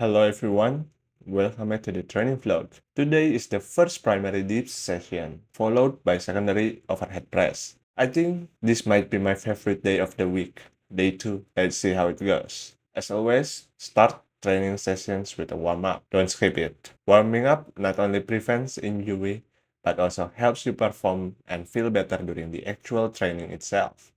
Hello everyone, welcome back to the training vlog. Today is the first primary dips session, followed by secondary overhead press. I think this might be my favorite day of the week. Day 2, let's see how it goes. As always, start training sessions with a warm-up. Don't skip it. Warming up not only prevents injury, but also helps you perform and feel better during the actual training itself.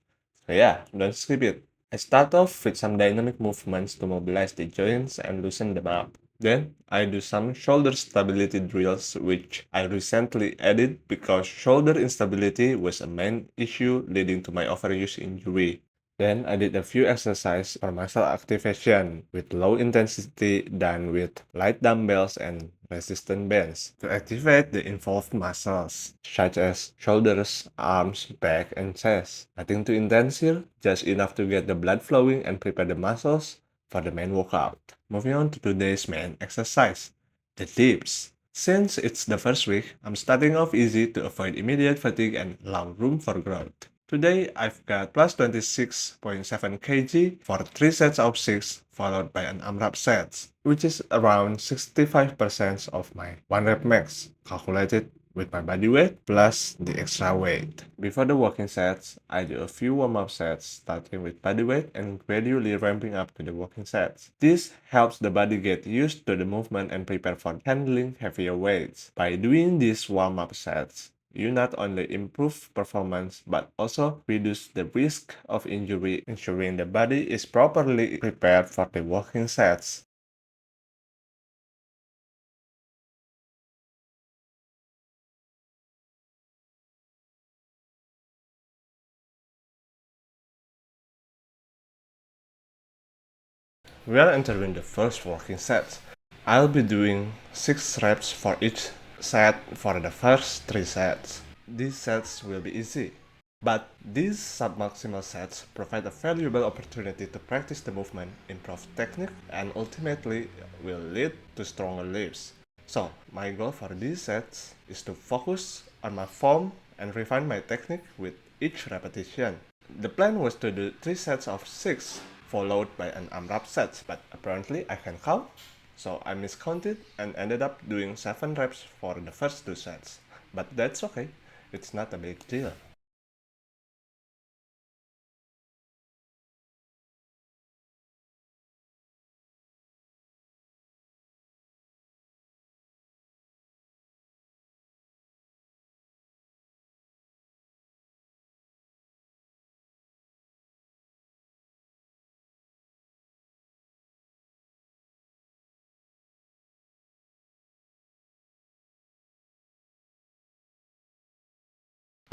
So yeah, don't skip it. I start off with some dynamic movements to mobilize the joints and loosen them up. Then I do some shoulder stability drills which I recently added because shoulder instability was a main issue leading to my overuse injury. Then I did a few exercises for muscle activation with low intensity done with light dumbbells and resistant bands to activate the involved muscles, such as shoulders, arms, back, and chest. Nothing too intense here, just enough to get the blood flowing and prepare the muscles for the main workout. Moving on to today's main exercise, the dips. Since it's the first week, I'm starting off easy to avoid immediate fatigue and allow room for growth. Today, I've got plus 26.7 kg for 3 sets of 6 followed by an AMRAP set, which is around 65% of my 1 rep max, calculated with my body weight plus the extra weight. Before the walking sets, I do a few warm-up sets starting with body weight and gradually ramping up to the walking sets. This helps the body get used to the movement and prepare for handling heavier weights. By doing these warm-up sets, you not only improve performance but also reduce the risk of injury, ensuring the body is properly prepared for the walking sets. We are entering the first walking set. I'll be doing 6 reps for each set for the first 3 sets. These sets will be easy, but these submaximal sets provide a valuable opportunity to practice the movement, improve technique, and ultimately will lead to stronger lifts. So, my goal for these sets is to focus on my form and refine my technique with each repetition. The plan was to do 3 sets of 6 followed by an AMRAP set, but apparently I can count, so I miscounted and ended up doing 7 reps for the first 2 sets. But that's okay, it's not a big deal.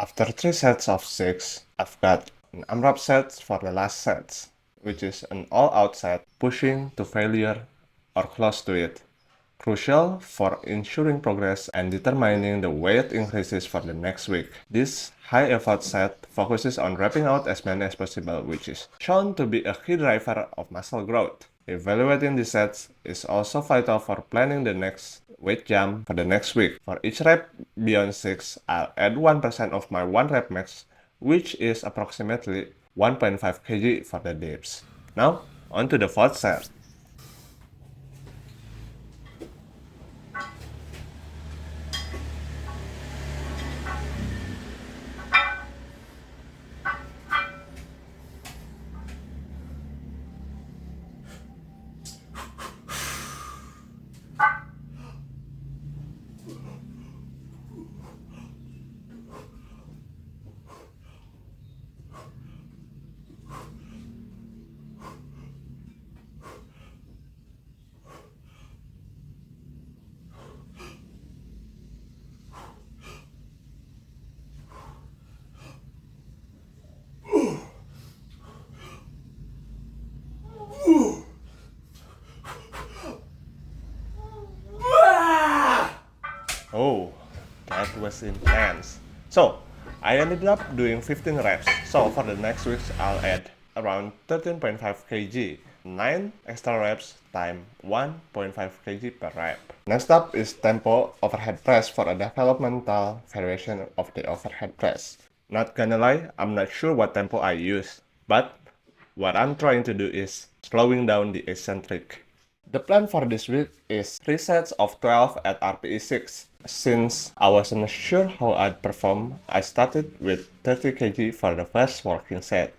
After 3 sets of 6, I've got an AMRAP set for the last set, which is an all-out set, pushing to failure or close to it. Crucial for ensuring progress and determining the weight increases for the next week. This high effort set focuses on wrapping out as many as possible, which is shown to be a key driver of muscle growth. Evaluating the sets is also vital for planning the next weight jump for the next week. For each rep beyond 6, I'll add 1% of my 1 rep max, which is approximately 1.5 kg for the dips. Now, on to the fourth set. Oh, that was intense. So, I ended up doing 15 reps. So, for the next weeks, I'll add around 13.5 kg, 9 extra reps times 1.5 kg per rep. Next up is tempo overhead press for a developmental variation of the overhead press. Not gonna lie, I'm not sure what tempo I use, but what I'm trying to do is slowing down the eccentric. The plan for this week is 3 sets of 12 at RPE 6. Since I wasn't sure how I'd perform, I started with 30 kg for the first working set.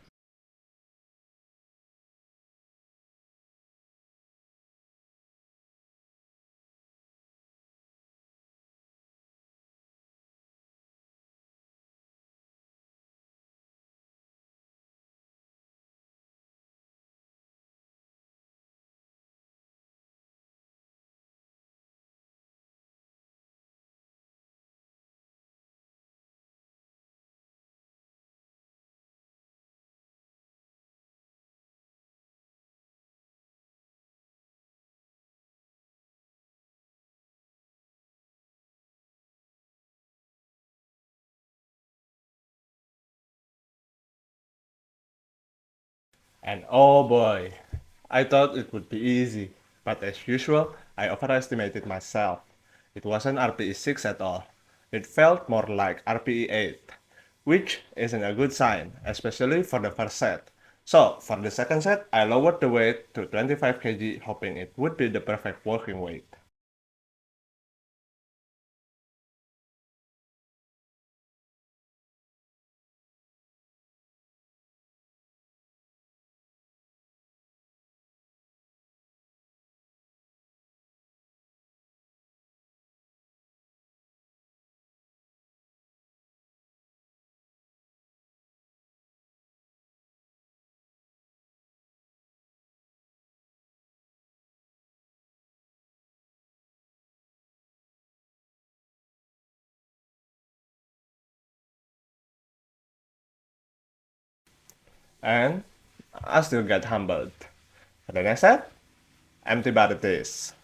And oh boy, I thought it would be easy, but as usual, I overestimated myself. It wasn't RPE 6 at all. It felt more like RPE 8, which isn't a good sign, especially for the first set. So, for the second set, I lowered the weight to 25 kg, hoping it would be the perfect working weight. And I still get humbled. For the next set, empty bar it is.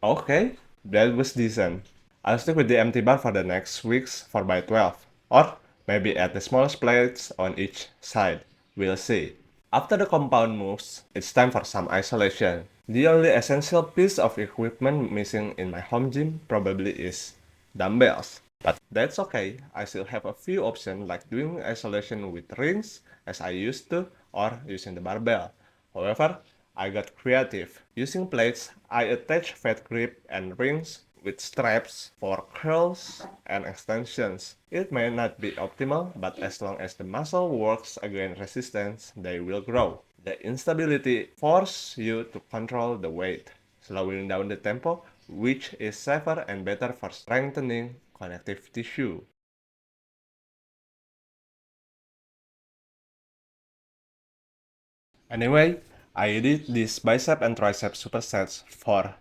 Okay, that was decent. I'll stick with the empty bar for the next week's 4x12, or maybe add the smallest plates on each side. We'll see. After the compound moves, it's time for some isolation. The only essential piece of equipment missing in my home gym probably is dumbbells. But that's okay, I still have a few options like doing isolation with rings as I used to, or using the barbell. However, I got creative. Using plates, I attach fat grip and rings with straps for curls and extensions. It may not be optimal, but as long as the muscle works against resistance, they will grow. The instability forces you to control the weight, slowing down the tempo, which is safer and better for strengthening connective tissue. Anyway, I did these bicep and tricep supersets for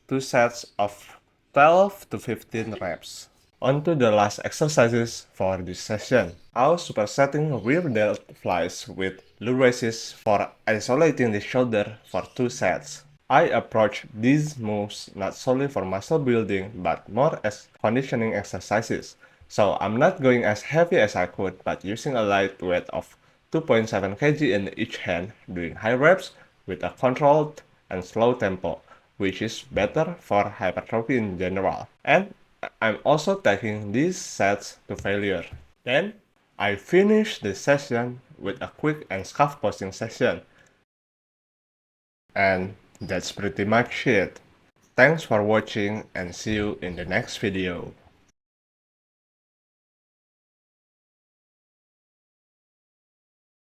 2 sets of 12 to 15 reps. On to the last exercises for this session. I was supersetting rear delt flies with low raises for isolating the shoulder for 2 sets. I approach these moves not solely for muscle building but more as conditioning exercises. So I'm not going as heavy as I could but using a light weight of 2.7 kg in each hand, doing high reps with a controlled and slow tempo, which is better for hypertrophy in general. And I'm also taking these sets to failure. Then I finish the session with a quick and scuff posting session. And that's pretty much it. Thanks for watching and see you in the next video.